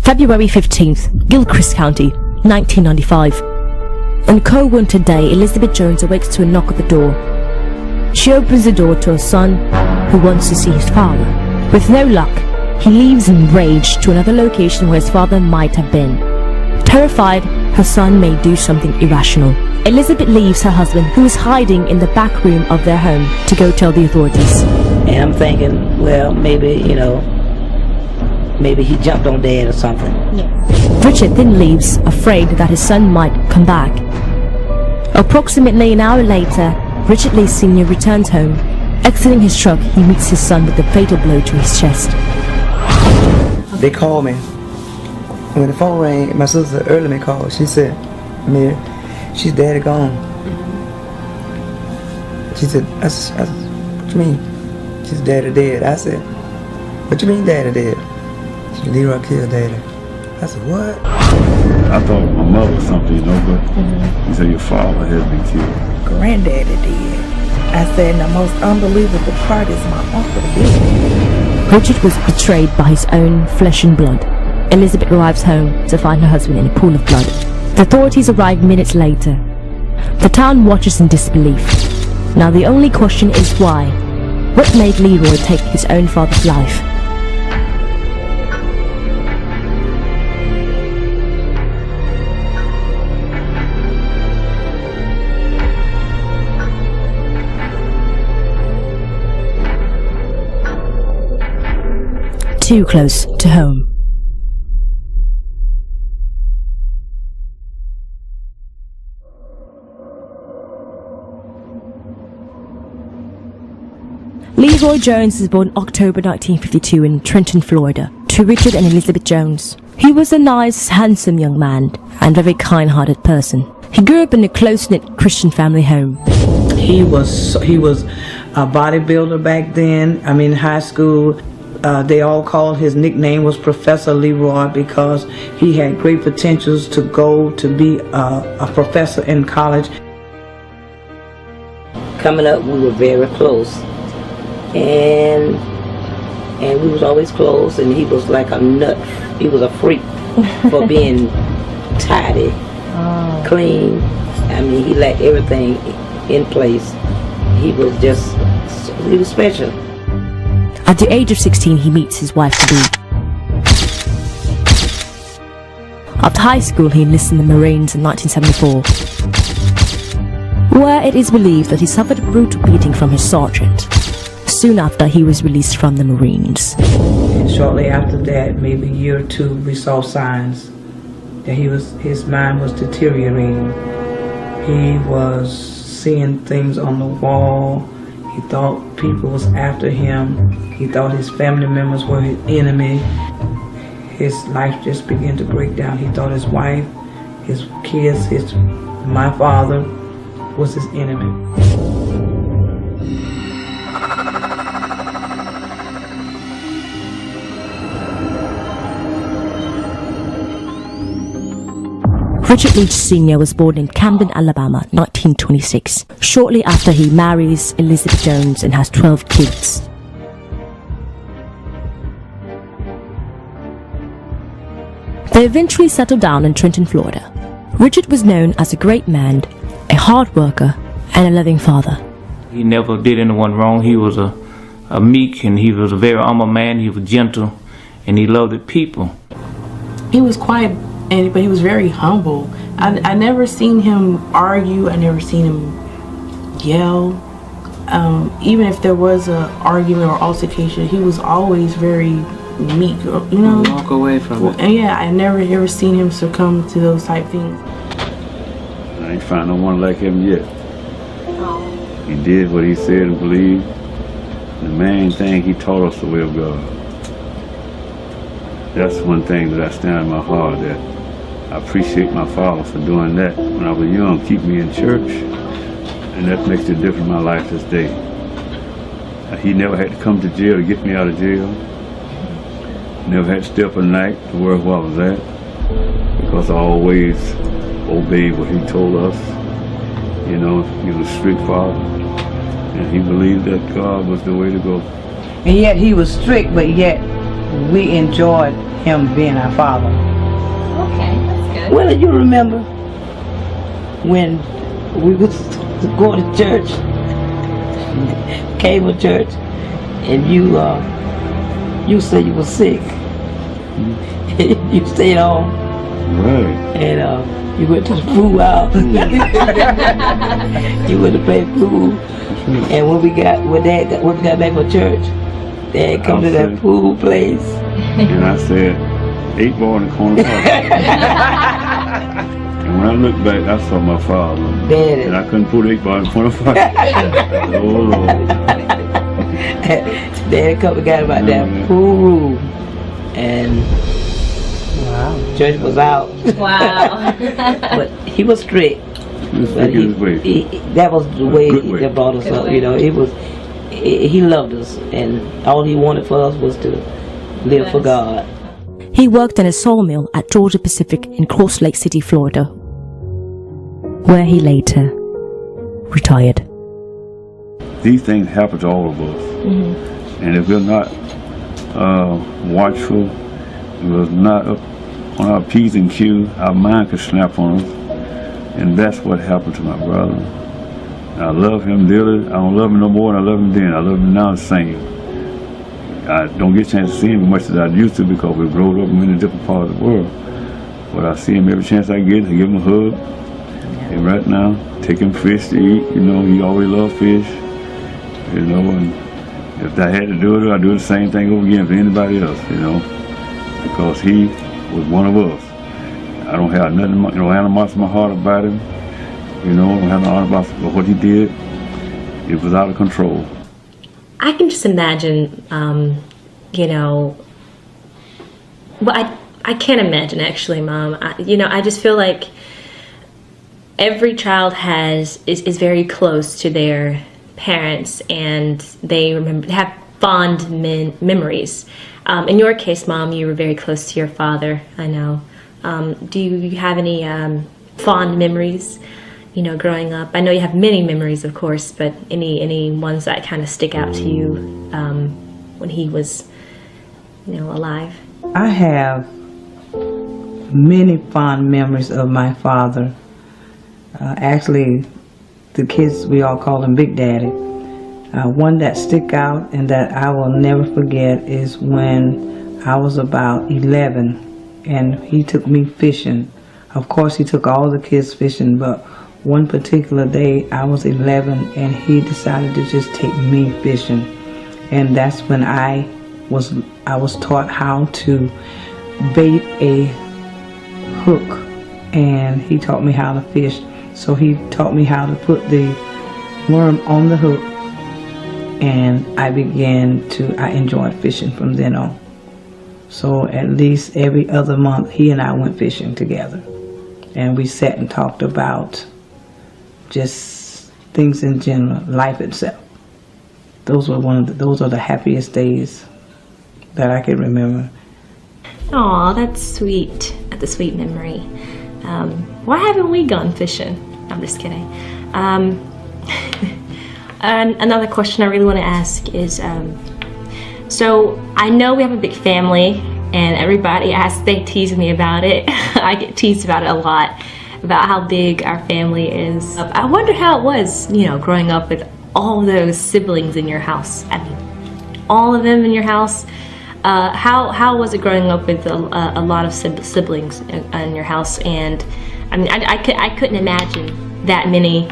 February 15th, Gilchrist County, 1995. On a cold winter day, Elizabeth Jones awakes to a knock at the door. She opens the door to her son, who wants to see his father. With no luck, he leaves enraged to another location where his father might have been. Terrified, her son may do something irrational. Elizabeth leaves her husband, who is hiding in the back room of their home, to go tell the authorities. And I'm thinking, well, maybe he jumped on Dad or something. Yeah. Richard then leaves, afraid that his son might come back. Approximately an hour later, Richard Lee Sr. returns home. Exiting his truck, he meets his son with a fatal blow to his chest. They called me. When the phone rang, my sister early me called. She said, "Mary, she's daddy gone." She said, I said, "What you mean? She's daddy dead." I said, "What you mean daddy dead?" She said, "Leroy killed daddy." I said, "What?" I thought my mother was something, but he said your father had been killed. Granddaddy did. I said, the most unbelievable part is my uncle did. Richard was betrayed by his own flesh and blood. Elizabeth arrives home to find her husband in a pool of blood. The authorities arrive minutes later. The town watches in disbelief. Now the only question is why? What made Leroy take his own father's life? Too close to home. Leroy Jones was born October 1952 in Trenton, Florida, to Richard and Elizabeth Jones. He was a nice, handsome young man and very kind-hearted person. He grew up in a close-knit Christian family home. He was a bodybuilder back then. I mean, high school. They all called his nickname was Professor Leroy because he had great potentials to go to be a professor in college. Coming up, we were very close, and we was always close. And he was like a nut. He was a freak for being tidy, clean. I mean, he lacked everything in place. He was special. At the age of 16, he meets his wife-to-be. After high school, he enlisted in the Marines in 1974, where it is believed that he suffered a brutal beating from his sergeant. Soon after, he was released from the Marines. And shortly after that, maybe a year or two, we saw signs that his mind was deteriorating. He was seeing things on the wall. He thought people was after him. He thought his family members were his enemy. His life just began to break down. He thought his wife, his kids, my father was his enemy. Richard Leach Sr. was born in Camden, Alabama, 1926. Shortly after, he marries Elizabeth Jones and has 12 kids. They eventually settled down in Trenton, Florida. Richard was known as a great man, a hard worker, and a loving father. He never did anyone wrong. He was a meek, and he was a very humble man. He was gentle, and he loved the people. He was quiet, but he was very humble. I never seen him argue. I never seen him yell. Even if there was an argument or altercation, he was always very meek, you know. Walk away from it. And yeah, I never ever seen him succumb to those type things. I ain't found no one like him yet. He did what he said and believed. The main thing, he taught us the way of God. That's one thing that I stand in my heart, that I appreciate my father for doing that when I was young, keep me in church, and that makes a difference in my life this day. He never had to come to jail to get me out of jail. Never had to stay up at night to worry where I was at, because I always obeyed what he told us. You know, he was a strict father, and he believed that God was the way to go. And yet he was strict, but yet we enjoyed him being our father. Okay, that's good. Well, you remember when we was to go to church, cable church, and you said you were sick. You stayed home. Right. And you went to the pool house. You went to play pool. And when we got back from church, Dad come to that pool place. And I said, 8 ball in the corner park. And when I looked back, I saw my father. Daddy. And I couldn't put 8 ball in the corner park. Oh, Lord. Dad come and got about that pool room. And church was out. Wow. But he was strict. He was strict in his way. That was the way way. that brought us Good up. way. You know, he loved us, and all he wanted for us was to live for God. He worked in a sawmill at Georgia Pacific in Cross Lake City, Florida, where he later retired. These things happen to all of us. And if we're not watchful, if we're not up on our P's and Q's, our mind could snap on us. And that's what happened to my brother. I love him dearly. I don't love him no more than I love him then. I love him now the same. I don't get a chance to see him as much as I used to because we grew up in many different parts of the world. But I see him every chance I get. I give him a hug. And right now, take him fish to eat. You know, he always loved fish. You know, and if I had to do it, I'd do the same thing over again for anybody else, you know, because he was one of us. I don't have nothing, no animosity in my heart about him. You know, I don't have no animosity about what he did. It was out of control. I can just imagine, you know, well, I can't imagine actually, Mom. I just feel like every child is very close to their parents, and they have fond memories. In your case, Mom, you were very close to your father, I know. Do you have any fond memories, you know, growing up? I know you have many memories, of course, but any ones that kind of stick out to you when he was, you know, alive? I have many fond memories of my father. Actually, the kids, we all call him Big Daddy. One that stick out and that I will never forget is when I was about 11 and he took me fishing. Of course, he took all the kids fishing, but one particular day I was 11 and he decided to just take me fishing. And that's when I was taught how to bait a hook, and he taught me how to fish. So he taught me how to put the worm on the hook, and I enjoyed fishing from then on. So at least every other month he and I went fishing together, and we sat and talked about just things in general, life itself. Those are the happiest days that I can remember. Aw, that's sweet. That's a sweet memory. Why haven't we gone fishing? I'm just kidding. Another question I really want to ask is, so I know we have a big family, and everybody they tease me about it. I get teased about it a lot, about how big our family is. I wonder how it was, you know, growing up with all those siblings in your house. I mean, all of them in your house. How was it growing up with a lot of siblings in your house? And I mean, I couldn't imagine that many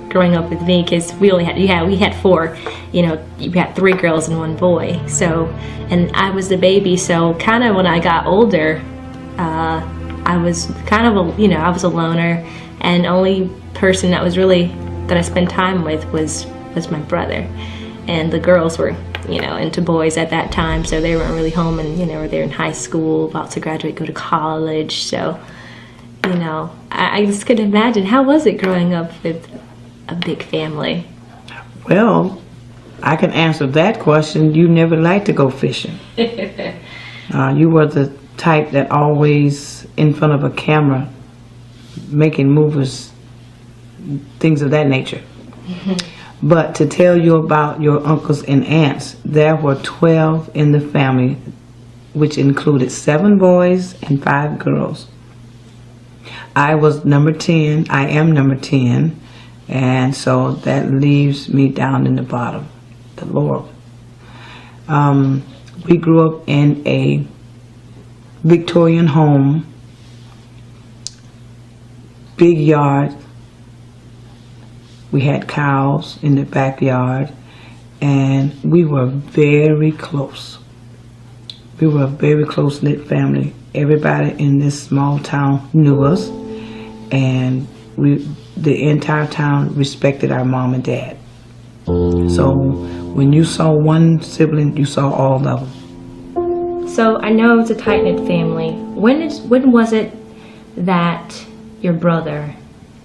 growing up with me, because we had 4. You know, you had 3 girls and 1 boy. So, and I was the baby. So, kind of when I got older, I was kind of I was a loner, and only person that I spent time with was my brother, and the girls were, you know, into boys at that time, so they weren't really home, and you know, they're in high school, about to graduate, go to college. So, you know, I just couldn't imagine. How was it growing up with a big family? Well, I can answer that question. You never liked to go fishing. You were the type that always in front of a camera, making movies, things of that nature. But to tell you about your uncles and aunts, there were 12 in the family which included 7 boys and 5 girls. I was number 10. I am number 10. And so that leaves me down in the bottom, the lower. We grew up in a Victorian home, big yard. We had cows in the backyard, and we were very close. We were a very close-knit family. Everybody in this small town knew us, and the entire town respected our mom and dad. So when you saw one sibling, you saw all of them. So I know it's a tight-knit family. When was it that your brother,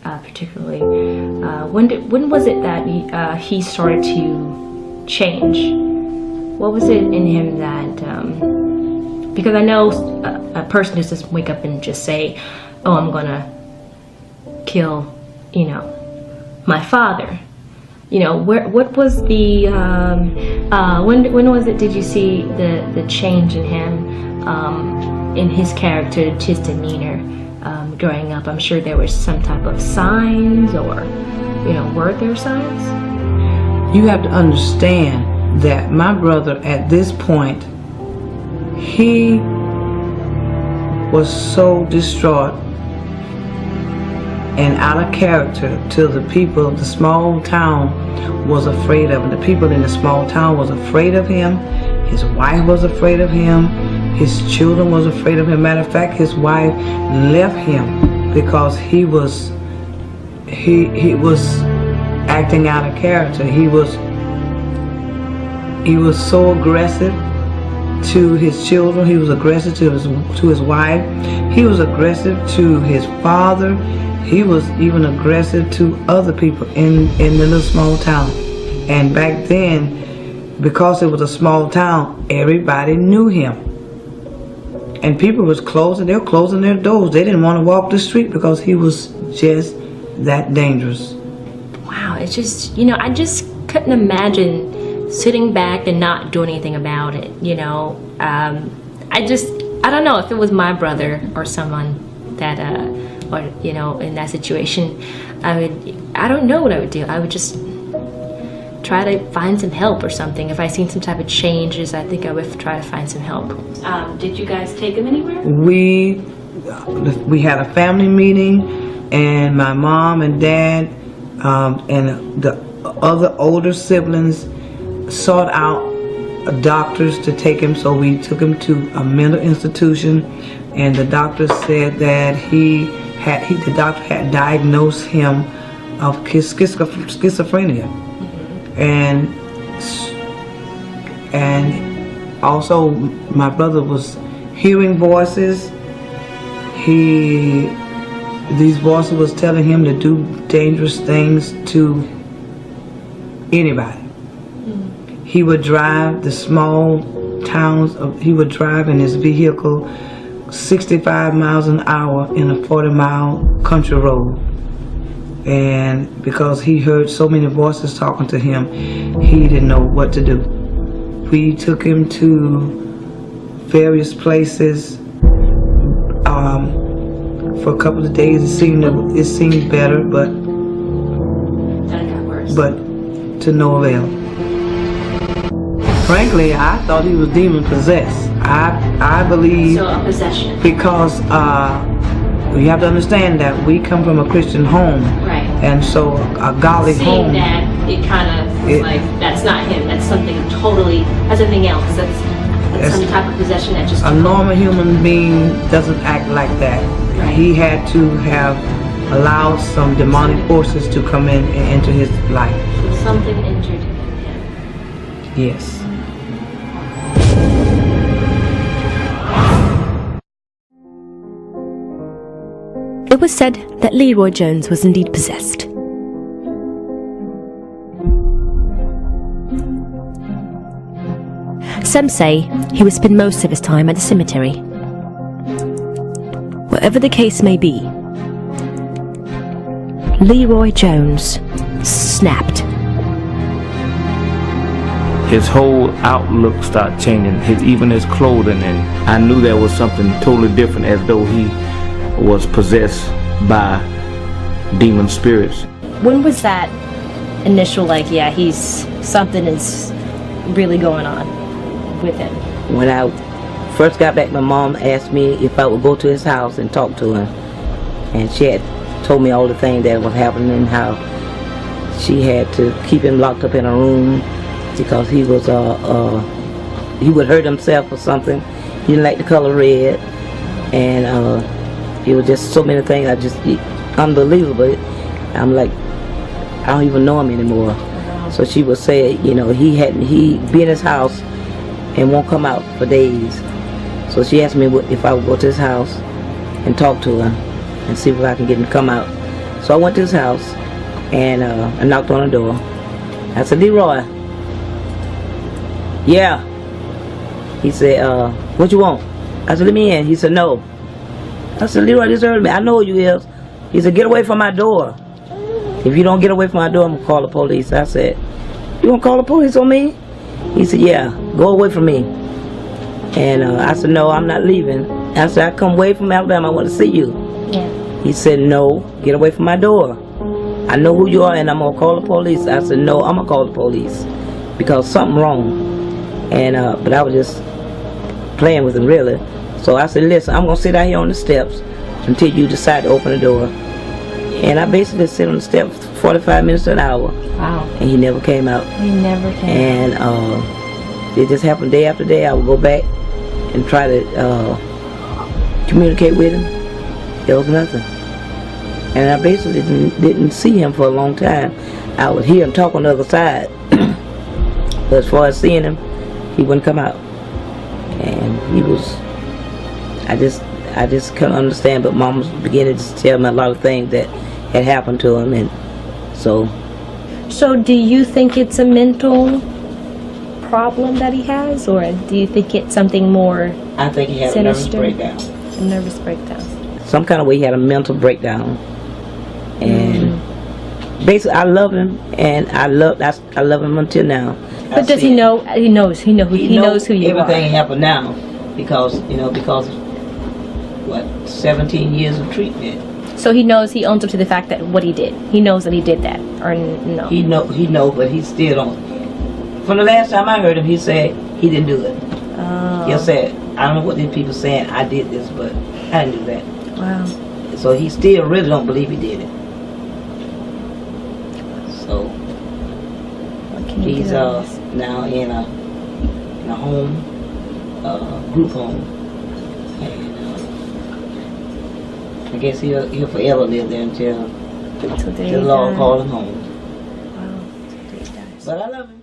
particularly, when was it that he started to change? What was it in him that, because I know a person doesn't wake up and just say, oh, I'm gonna kill, my father. What was the, when was it did you see the change in him, in his character, his demeanor, growing up? I'm sure there was some type of signs, or, were there signs? You have to understand that my brother at this point, he was so distraught and out of character till the people of the small town was afraid of him. The people in the small town was afraid of him. His wife was afraid of him. His children was afraid of him. Matter of fact, his wife left him because he was acting out of character. He was so aggressive to his children. He was aggressive to his wife. He was aggressive to his father. He was even aggressive to other people in the little small town. And back then, because it was a small town, everybody knew him. And people were closing their doors. They didn't want to walk the street because he was just that dangerous. Wow, it's just, I just couldn't imagine sitting back and not doing anything about it, I don't know if it was my brother or someone that, in that situation, I don't know what I would do. I would just try to find some help or something. If I seen some type of changes, I think I would try to find some help. Did you guys take him anywhere? We had a family meeting, and my mom and dad and the other older siblings sought out doctors to take him. So we took him to a mental institution, and the doctor said that the doctor had diagnosed him of schizophrenia. And also my brother was hearing voices. These voices was telling him to do dangerous things to anybody. He would drive the small towns, he would drive in his vehicle 65 miles an hour in a 40-mile country road. And because he heard so many voices talking to him, he didn't know what to do. We took him to various places. For a couple of days it seemed better, but to no avail. Frankly, I thought he was demon possessed. I believe, so a possession, because you have to understand that we come from a Christian home, right? And so a godly home. Seeing that, it kind of like, that's not him. That's something totally. That's something else. That's some type of possession that just. A normal human being doesn't act like that. Right. He had to have allowed some demonic forces to come in and enter his life. So something entered him. Yes. It was said that Leroy Jones was indeed possessed. Some say he would spend most of his time at the cemetery. Whatever the case may be, Leroy Jones snapped. his whole outlook started changing, even his clothing, and I knew there was something totally different, as though he was possessed by demon spirits. When was that initial, like, yeah, something is really going on with him? When I first got back, my mom asked me if I would go to his house and talk to him. And she had told me all the things that was happening, how she had to keep him locked up in a room because he was he would hurt himself or something. He didn't like the color red, and it was just so many things. Unbelievable. I'm like, I don't even know him anymore. So she would say, you know, he be in his house and won't come out for days. So she asked me if I would go to his house and talk to him and see if I can get him to come out. So I went to his house and I knocked on the door. I said, Leroy. Yeah. He said, what you want? I said, let me in. He said, no. I said, Leroy, this hurt me. I know who you is. He said, get away from my door. If you don't get away from my door, I'm going to call the police. I said, you going to call the police on me? He said, yeah, go away from me. And I said, no, I'm not leaving. I said, I come away from Alabama. I want to see you. Yeah. He said, no, get away from my door. I know who you are and I'm going to call the police. I said, no, I'm going to call the police because something wrong. And but I was just playing with him, really. So I said, listen, I'm going to sit out here on the steps until you decide to open the door. And I basically sit on the steps 45 minutes to an hour. Wow. And he never came out. He never came out. And it just happened day after day. I would go back and try to communicate with him. There was nothing. And I basically didn't see him for a long time. I would hear him talk on the other side. But as far as seeing him, he wouldn't come out. And he was, I just couldn't understand, but Mom was beginning to tell me a lot of things that had happened to him. And so do you think it's a mental problem that he has, or do you think it's something more I think he had sinister? a nervous breakdown. A nervous breakdown. Some kind of way he had a mental breakdown. And basically I love him, and I love him until now. But does he know? He knows who you are. Everything happened now because what, 17 years of treatment. So he owns up to the fact that what he did. He knows that he did that, or no? He knows, but he still don't. From the last time I heard him, he said he didn't do it. Oh. He said, I don't know what these people saying, I did this, but I didn't do that. Wow. So he still really don't believe he did it. So What can you he's do? now in a home, group home. And I guess he'll forever live there until the Lord calls him home. Wow. But I love him.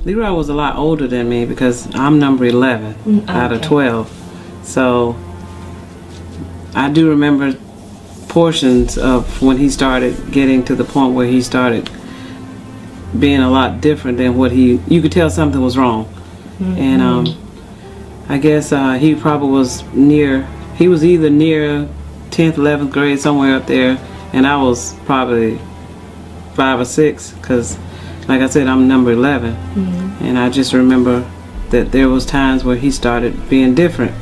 Leroy was a lot older than me because I'm number 11 out of 12. So I do remember portions of when he started getting to the point where he started being a lot different than what you could tell something was wrong. And I guess he probably was he was either near 10th, 11th grade, somewhere up there, and I was probably 5 or 6 because, like I said, I'm number 11. And I just remember that there was times where he started being different.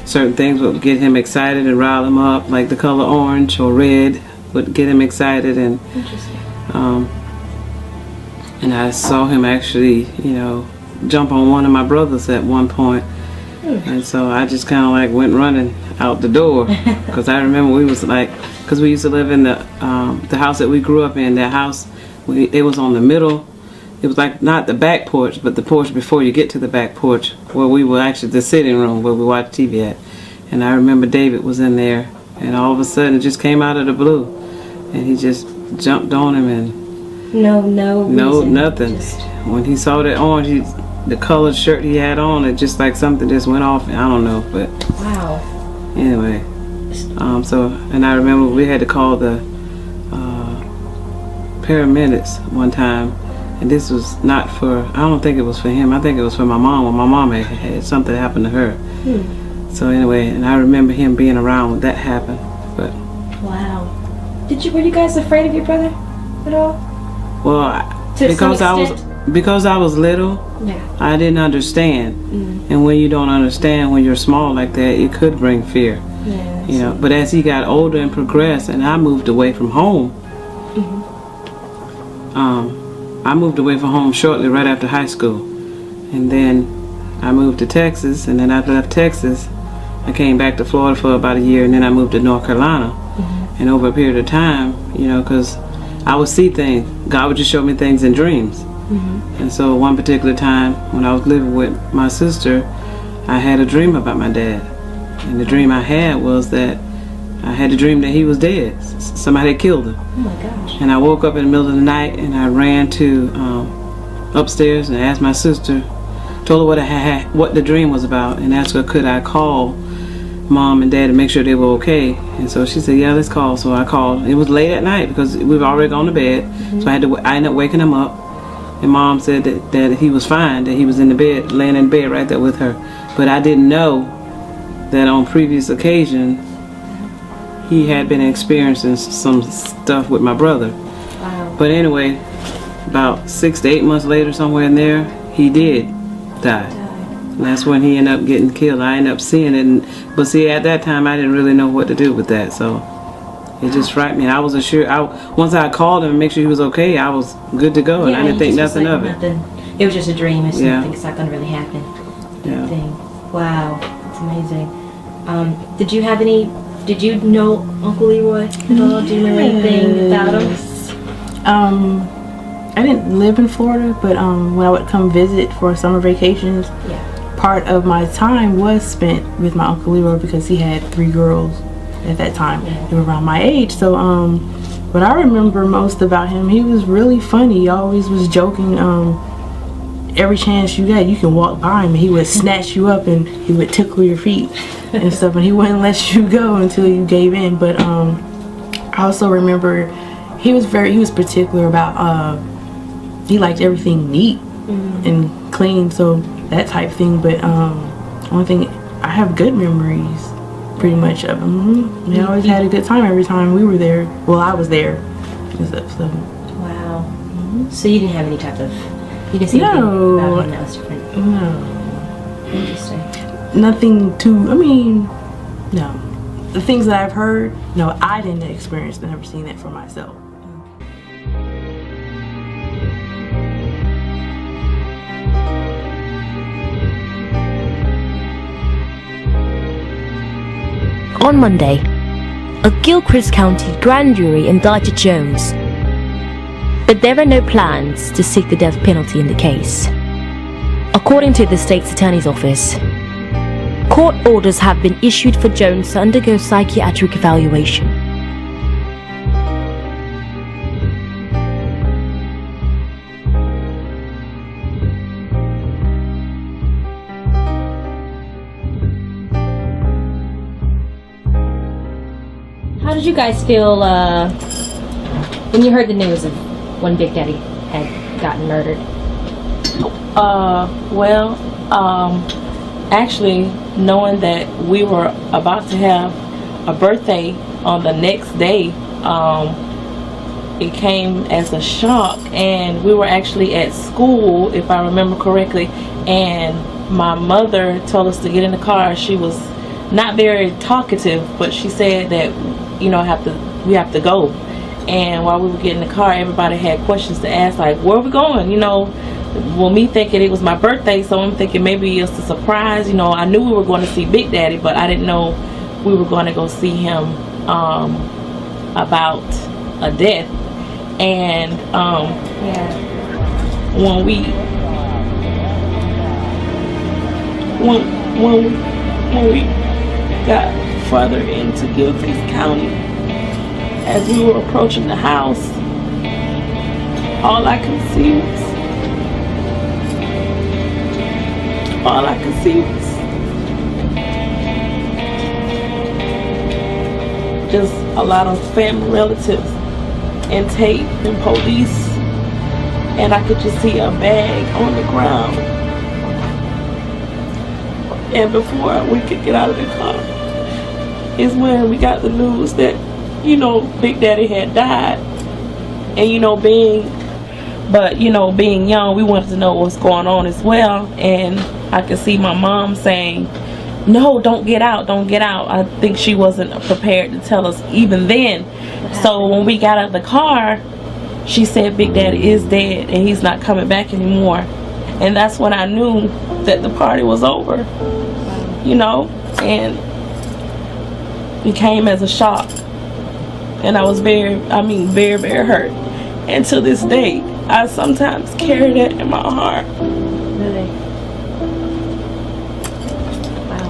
Certain things would get him excited and rile him up, like the color orange or red would get him excited. And and I saw him actually, jump on one of my brothers at one point. And so I just kind of like went running out the door because I remember because we used to live in the house that we grew up in. That house, it was on the middle. It was like not the back porch, but the porch before you get to the back porch, where we were actually the sitting room where we watched TV at. And I remember David was in there, and all of a sudden it just came out of the blue, and he just jumped on him and No reason. Nothing. When he saw that orange, the colored shirt he had on, it just like something just went off. I don't know, but Wow. anyway. And I remember we had to call the paramedics one time. And this was not I don't think it was for him. I think it was for my mom when my mom had something happen to her. So anyway, and I remember him being around when that happened. But Wow. Were you guys afraid of your brother at all? well, To because some I was extent? because I was little, I didn't understand. And when you don't understand when you're small like that, it could bring fear. You know, but as he got older and progressed, and I moved away from home, I moved away from home shortly right after high school. And then I moved to Texas, and then I left Texas. I came back to Florida for about a year, and then I moved to North Carolina. And over a period of time, you know, because I would see things, God would just show me things in dreams. And so one particular time when I was living with my sister, I had a dream about my dad. And the dream I had was that I had a dream that he was dead. Somebody had killed him. Oh my gosh. And I woke up in the middle of the night, and I ran to upstairs and asked my sister, told her what the dream was about, and asked her could I call Mom and Dad to make sure they were okay. And so she said, yeah, let's call. So I called. It was late at night because we were already gone to bed. So I ended up waking him up. And Mom said that he was fine, that he was in the bed, laying in bed right there with her. But I didn't know that on previous occasion he had been experiencing some stuff with my brother. But anyway, about 6 to 8 months later, somewhere in there, he did die. And that's when he ended up getting killed. I ended up seeing it, but see, at that time I didn't really know what to do with that, so it just frightened me. And I wasn't sure. Once I called him and make sure he was okay, I was good to go, and I didn't think nothing of it. It was just a dream. It's something it's not going to really happen. Yeah. Wow, that's amazing. Did you know Uncle Leroy at all? Do you remember anything about him? I didn't live in Florida, but when I would come visit for summer vacations, part of my time was spent with my Uncle Leroy because he had 3 girls at that time. They were around my age. So what I remember most about him, he was really funny. He always was joking. Every chance you got, you can walk by him and he would snatch you up and he would tickle your feet and stuff, and he wouldn't let you go until you gave in. But I also remember he was particular about he liked everything neat and clean, so that type thing. But only thing, I have good memories pretty much of him. We always had a good time every time we were there. Well, I was there and stuff, so. Wow. So you didn't have any type of, you didn't see anything about him that was different? No. Interesting. Nothing no. The things that I've heard, no, I didn't experience, never seen that for myself. On Monday, a Gilchrist County grand jury indicted Jones, but there are no plans to seek the death penalty in the case. According to the state's attorney's office, court orders have been issued for Jones to undergo psychiatric evaluation. How did you guys feel when you heard the news of when Big Daddy had gotten murdered? Actually, knowing that we were about to have a birthday on the next day, it came as a shock. And we were actually at school, if I remember correctly, and my mother told us to get in the car. She was not very talkative, but she said that, you know, we have to go. And while we were getting in the car, everybody had questions to ask, like, where are we going? You know, well, me thinking it was my birthday, so I'm thinking maybe it's a surprise. You know, I knew we were going to see Big Daddy, but I didn't know we were going to go see him about a death. And when we got further into Gilchrist County, as we were approaching the house, all I could see was just a lot of family relatives and tape and police, and I could just see a bag on the ground. And before we could get out of the car is when we got the news that, you know, Big Daddy had died. And, you know, being But you know, being young, we wanted to know what's going on as well. And I could see my mom saying, no, don't get out, don't get out. I think she wasn't prepared to tell us even then. So when we got out of the car, she said Big Daddy is dead and he's not coming back anymore. And that's when I knew that the party was over, you know, and it came as a shock. And I was very, very hurt. And to this day, I sometimes carry that in my heart. Really? Wow.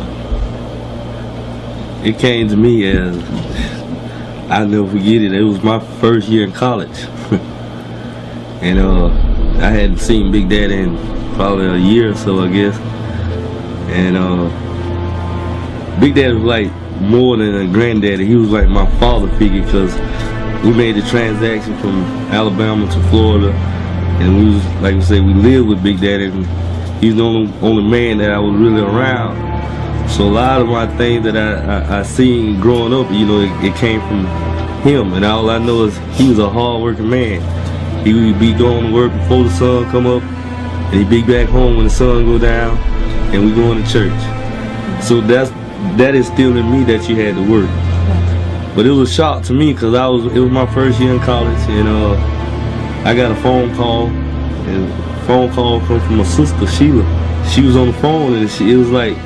It came to me as, I'll never forget it, it was my first year in college. And I hadn't seen Big Daddy in probably a year or so, I guess. And Big Daddy was like more than a granddaddy. He was like my father figure, because we made the transaction from Alabama to Florida, and we was, like we say, we lived with Big Daddy, and he's the only man that I was really around. So a lot of my things that I seen growing up, you know, it came from him. And all I know is he was a hard-working man. He would be going to work before the sun come up, and he'd be back home when the sun go down, and we going to church. So that is still in me, that you had to work. But it was a shock to me, because it was my first year in college, and I got a phone call, and the phone call come from my sister Sheila. She was on the phone, and she was like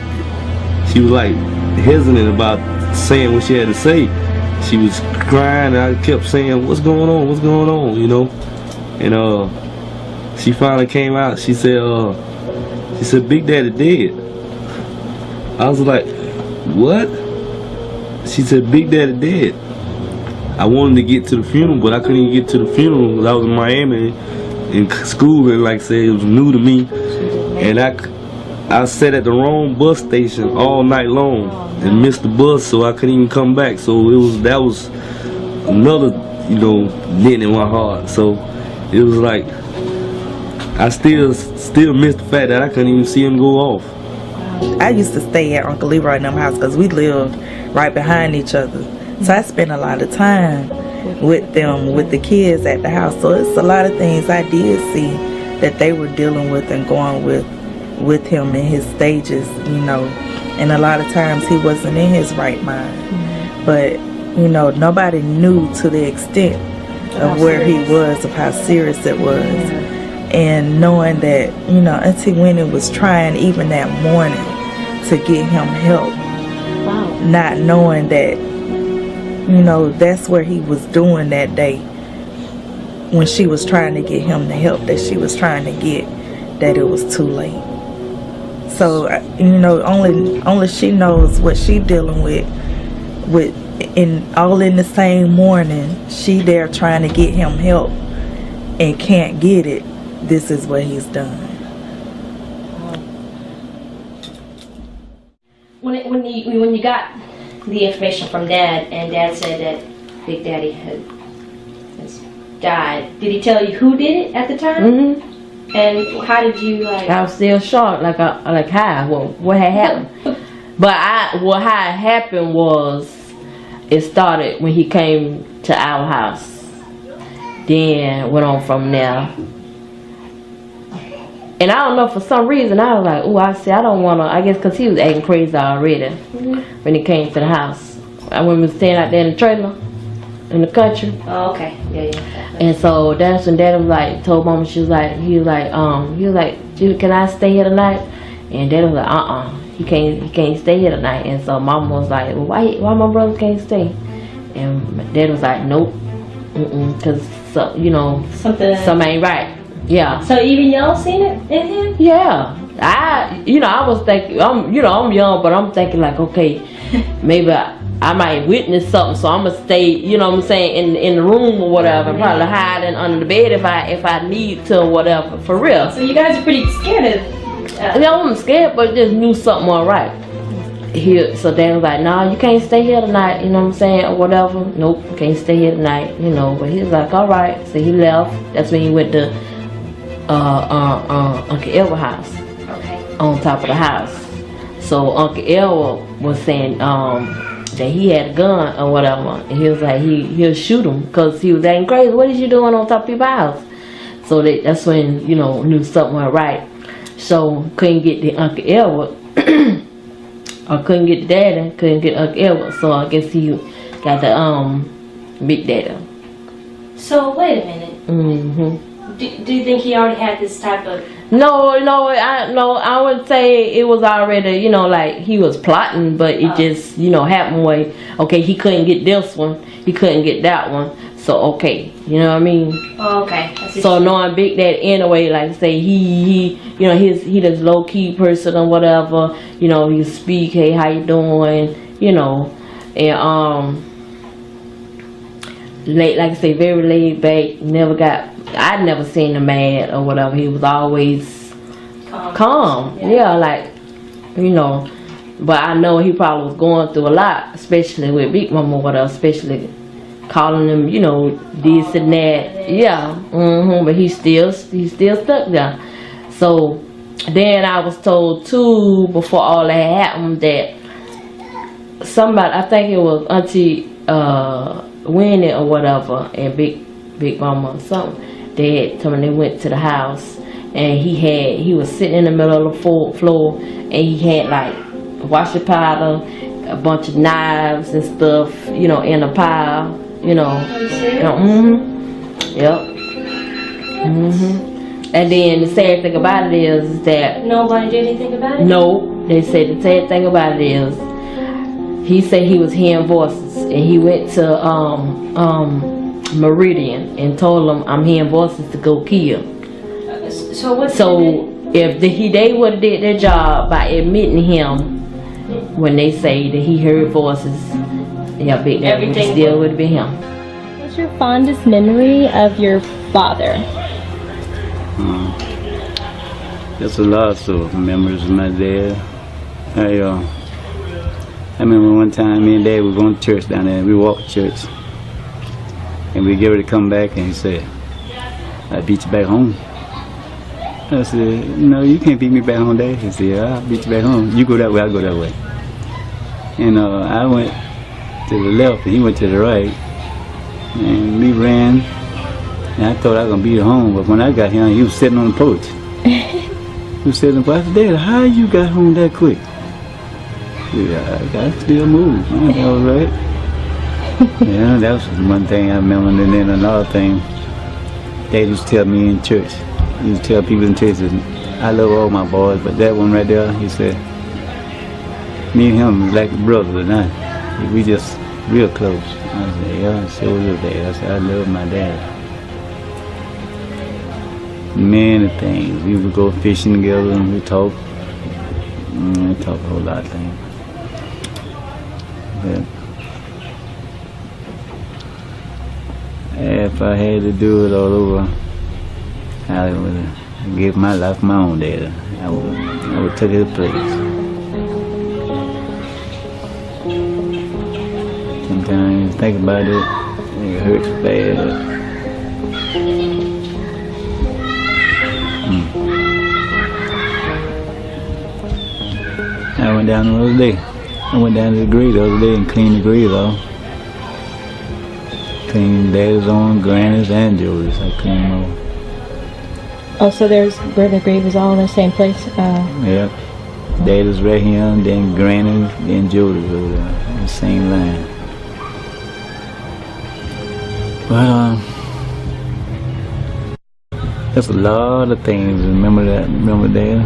hesitant about saying what she had to say. She was crying, and I kept saying, what's going on, you know? And she finally came out. She said Big Daddy dead. I was like, what? She said Big Daddy dead. I wanted to get to the funeral, but I couldn't even get to the funeral because I was in Miami in school, and like I said, it was new to me. And I sat at the wrong bus station all night long and missed the bus, so I couldn't even come back. So that was another, you know, dent in my heart. So it was like I still missed the fact that I couldn't even see him go off. I used to stay at Uncle Leroy and them house because we lived right behind each other. So I spent a lot of time with them, with the kids at the house. So it's a lot of things I did see that they were dealing with and going with him in his stages, you know. And a lot of times he wasn't in his right mind. But, you know, nobody knew to the extent of where he was, of how serious it was. And knowing that, you know, Auntie Winnie was trying even that morning to get him help. Wow. Not knowing that, you know, that's where he was doing that day when she was trying to get him the help that she was trying to get, that it was too late. So, you know, only she knows what she dealing with all in the same morning. She there trying to get him help and can't get it. This is what he's done. When you got the information from Dad, and Dad said that Big Daddy has died, did he tell you who did it at the time? Mm-hmm. And how did you like? I was still shocked, like how? What had happened? But how it happened was, it started when he came to our house. Then went on from there. And I don't know, for some reason, I was like, I don't want to, I guess because he was acting crazy already when he came to the house. When we was staying out there in the trailer, in the country. Oh, okay. Yeah. And so that's when Daddy was like, told Mama, he was like, can I stay here tonight? And Daddy was like, he can't stay here tonight. And so Mama was like, well, why my brother can't stay? And Daddy was like, nope, because you know, something ain't right. Yeah. So even y'all seen it in him? Yeah. I was thinking, I'm young, but I'm thinking like, okay, maybe I might witness something, so I'm gonna stay, you know what I'm saying, in the room or whatever, probably hiding under the bed if I need to or whatever, for real. So you guys are pretty scared of I wasn't scared, but just knew something wasn't right. So Dad was like, no, you can't stay here tonight, you know what I'm saying, or whatever. Nope, can't stay here tonight, you know. But he was like, all right. So he left. That's when he went to Uncle Elwood's house. Okay. On top of the house. So Uncle Elwood was saying that he had a gun or whatever, and he was like, he'll shoot him because he was acting crazy. What is you doing on top of your house? So that's when, you know, knew something went right. So couldn't get the Uncle Edward. Or couldn't get the daddy, couldn't get Uncle Edward. So I guess he got the Big Daddy. So wait a minute. Mm-hmm. Do you think he already had this type of? No, I would say it was already, you know, like he was plotting, but it just, you know, happened way. Okay, he couldn't get this one, he couldn't get that one, so okay, you know what I mean? Oh, okay. So knowing Big Daddy anyway, like say he you know, he this low key person or whatever, you know, he speak, hey, how you doing, you know, and like I say, very laid back. I'd never seen him mad or whatever. He was always calm. Yeah, like, you know. But I know he probably was going through a lot, especially with Big Mama or whatever, especially calling him, you know, this and that. Yeah. But he's still stuck there. So then I was told too, before all that happened, that somebody, I think it was Auntie Winnie or whatever, and Big Mama or something, they went to the house, and he was sitting in the middle of the floor, and he had like washing powder, a bunch of knives and stuff, you know, in a pile, you know. Yep. And then the sad thing about it is that Nobody did anything about it? no, they said the sad thing about it is he said he was hearing voices, and he went to Meridian and told them, I'm hearing voices to go kill. So if they would have did their job by admitting him when they say that he heard voices, yeah, Big Daddy still would have been him. What's your fondest memory of your father? There's a lot of memories of my dad. I remember one time me and Dad were going to church down there. We walked to church, and we get ready to come back, and he said, "I beat you back home." I said, "No, you can't beat me back home, Dad." He said, "Yeah, I'll beat you back home. You go that way, I'll go that way." And I went to the left, and he went to the right, and we ran. And I thought I was gonna beat him home, but when I got here, he was sitting on the porch. He was sitting on the porch. I said, "Dad, how you got home that quick?" Yeah, I got to still move. Man, all right. Yeah, that was one thing I remember. And then another thing, Dad used to tell me in church. He used to tell people in church that I love all my boys, but that one right there, he said, me and him was like brothers tonight. We just real close. I said, yeah, I sure love Dad. I said, I love my dad. Many things. We would go fishing together and we talk. We talk a whole lot of things. But if I had to do it all over, I would give my life my own dad. I would take his place. Sometimes you think about it hurts bad. I went down the other day. I went down to the grave the other day and cleaned the grave off. Cleaned Daddy's on, Granny's, and Julie's. I cleaned them all. Oh, so there's where the grave is all in the same place? Yep. Daddy's right here, and then Granny's, then Julie's over there, in the same line. Well, there's a lot of things. Remember Dad?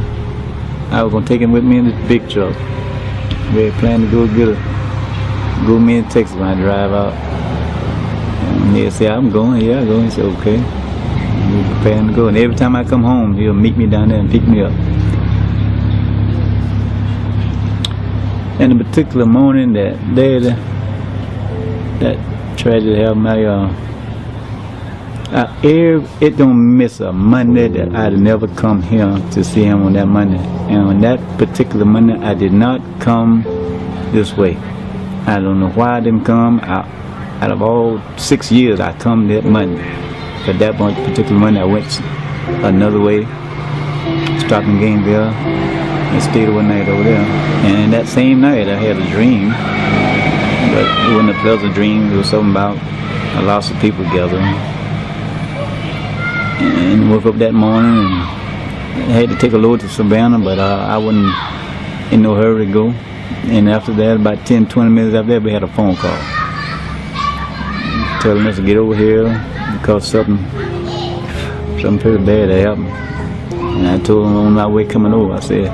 I was gonna take him with me in this big truck. We had planned to go me in Texas when I drive out. And they said, I'm going, yeah, I'm going. He said, okay. And we were preparing to go. And every time I come home, he'll meet me down there and pick me up. And a particular morning that tragedy happened, it don't miss a Monday that I'd never come here to see him on that Monday. And on that particular Monday, I did not come this way. I don't know why I didn't come. Out of all 6 years, I come that Monday. But that particular Monday, I went another way, stopped in Gainesville, and stayed one night over there. And that same night, I had a dream. But it wasn't a pleasant dream. It was something about a lot of people gathering. and woke up that morning and had to take a load to Savannah, but I wasn't in no hurry to go. And after that, about 10-20 minutes after that, we had a phone call telling us to get over here because something pretty bad had happened. And I told them on my way coming over, I said,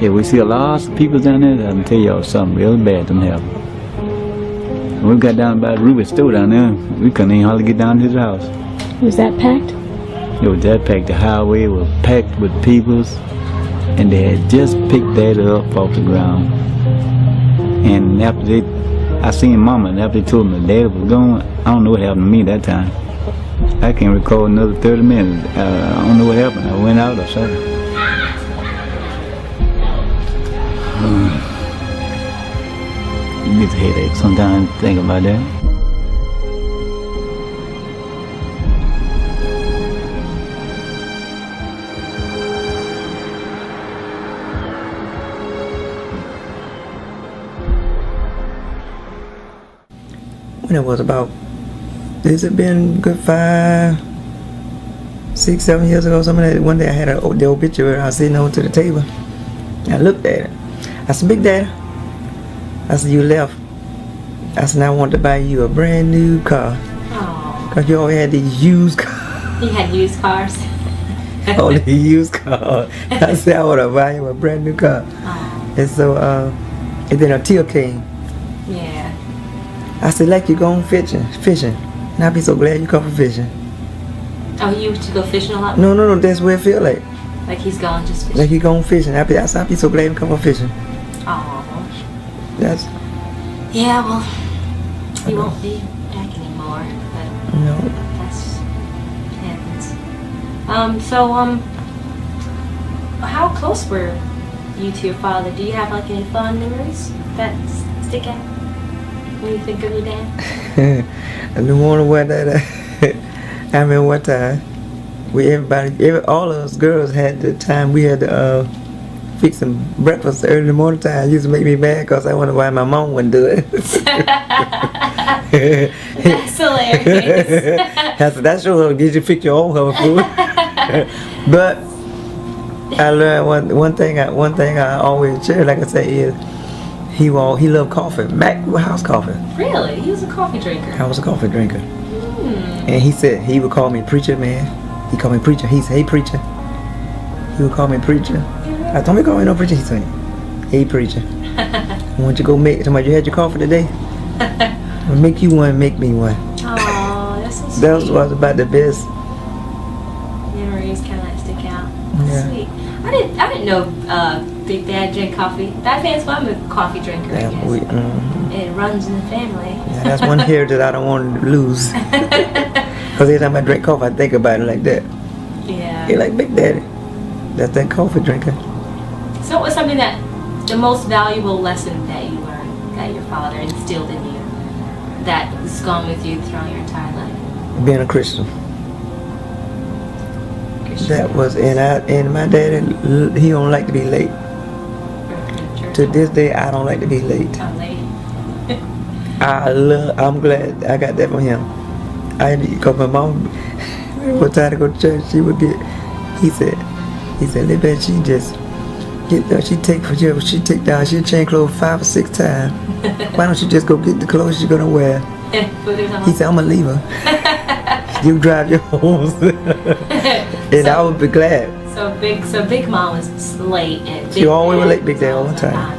yeah, we see a lot of people down there. I can tell y'all something really bad done happened. When we got down by Ruby's store down there, we couldn't even hardly get down to his house. Was that packed? It was that packed. The highway was packed with peoples, and they had just picked that up off the ground. And after I seen Mama, and after they told me Dad was gone, I don't know what happened to me that time. I can't recall another 30 minutes. I don't know what happened. I went out or something. It gets a headache sometimes thinking about that. When it was about, this had been good 5, 6, 7 years ago, something like that. One day I had the obituary, I was sitting over to the table. I looked at it. I said, Big Daddy, I said, you left. I said, I want to buy you a brand new car. Because you always had these used cars. He had used cars. All these used cars. I said, I want to buy you a brand new car. And so, and then a teal came. Yeah. I said, like you going fishing. And I'd be so glad you come from fishing. Oh, you used to go fishing a lot? No, that's where it feel like. Like he's gone just fishing? Like he going fishing. I'd be so glad you come from fishing. Oh. That's. Yeah, well, he won't be back anymore, but no. That's happens. How close were you to your father? Do you have like any fond memories that stick out when you think of your dad? I don't want to wear that. I remember one time, all of us girls had the time we had to fix some breakfast early in the morning time. It used to make me mad because I wonder why my mom wouldn't do it. That's hilarious. I said, that sure will get you fix your own food. But I learned one thing I always share, like I say, is he loved coffee, house coffee. Really? He was a coffee drinker? I was a coffee drinker. And he said, he would call me preacher, man. He called me preacher. He said, hey, preacher. He would call me preacher. I told him, call me no preacher. He said, hey, preacher. Why don't you go make, somebody, you had your coffee today? I'll make you one, make me one. Oh, that's so sweet. That was about the best. Memories kind of like stick out. That's sweet. I didn't know Big Dad drank coffee. That's why I'm a coffee drinker, I guess. It runs in the family. Yeah, that's one heritage I don't want to lose. Because every time I drink coffee, I think about it like that. Yeah. You're like Big Daddy. That's that coffee drinker. So what was something that, the most valuable lesson that you learned, that your father instilled in you, that has gone with you throughout your entire life? Being a Christian. That was, and my daddy, he don't like to be late. To this day, I don't like to be late. I'm late. I'm glad I got that from him. Because my mom, every time to go to church, she would get, he said, Libet, she just get there, she take down, she'll change clothes 5 or 6 times. Why don't you just go get the clothes she's gonna wear? He said, I'm gonna leave her. You drive your home. And I would be glad. So Big Mom was late, and she always was late, Big Dad all the time.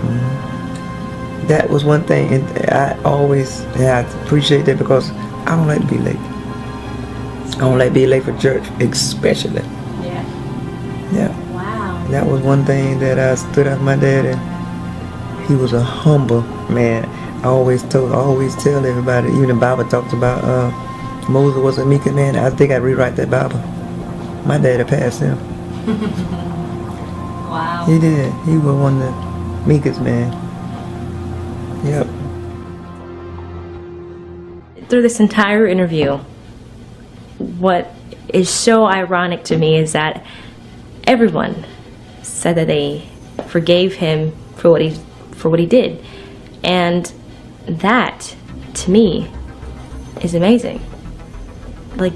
That was one thing, and I always appreciate that because I don't like to be late. I don't like to be late for church, especially. Yeah. Wow. That was one thing that I stood out my dad, and he was a humble man. I always tell everybody, even the Bible talks about Moses was a meek man. I think I'd rewrite that Bible. My dad had passed him. Wow. He did. He was one of the meekest man. Yep. Through this entire interview, what is so ironic to me is that everyone said that they forgave him for what he did, and that to me is amazing. Like,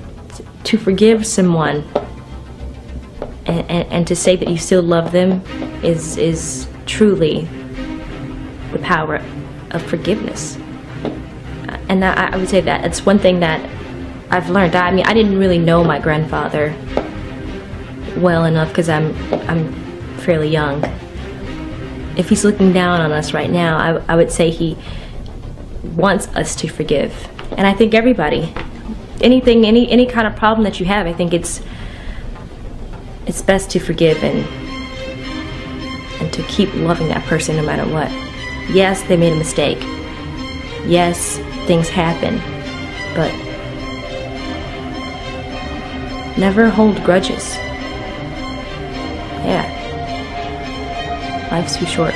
to forgive someone and to say that you still love them is truly the power of forgiveness. And I would say that it's one thing that I've learned. I mean, I didn't really know my grandfather well enough because I'm fairly young. If he's looking down on us right now, I would say he wants us to forgive. And I think everybody, any kind of problem that you have, I think it's best to forgive and to keep loving that person no matter what. Yes, they made a mistake. Yes, things happen, but never hold grudges. Yeah. Life's too short.